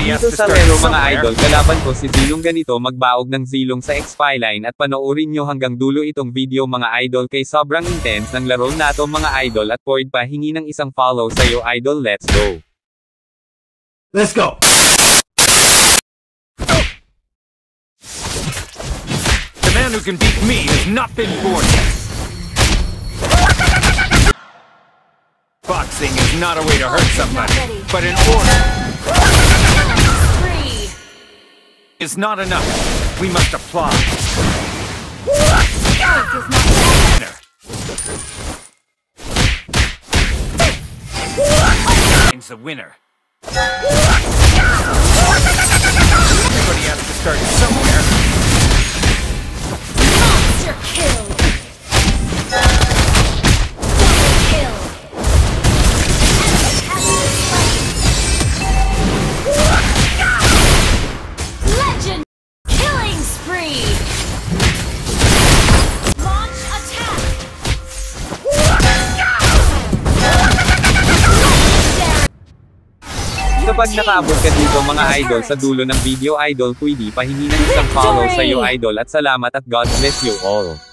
Dito sa laro mga idol, kalaban ko si Zilong ganito magbaog ng Zilong sa X-Filine at panoorin nyo hanggang dulo itong video mga idol kay sobrang intense ng laro nato mga idol at Poid pa hingi ng isang follow sa'yo idol, let's go! Let's go! The man who can beat me has not been born yet. Boxing is not a way to hurt somebody, but in order is not enough. We must apply. Finds the winner. Everybody has to start somewhere. Monster kill. Legend killing spree. Launch attack. Kapag nakaabot ka dito mga idol sa dulo ng video idol, pwede pahingi ng isang follow sa'yo idol at salamat at God bless you all.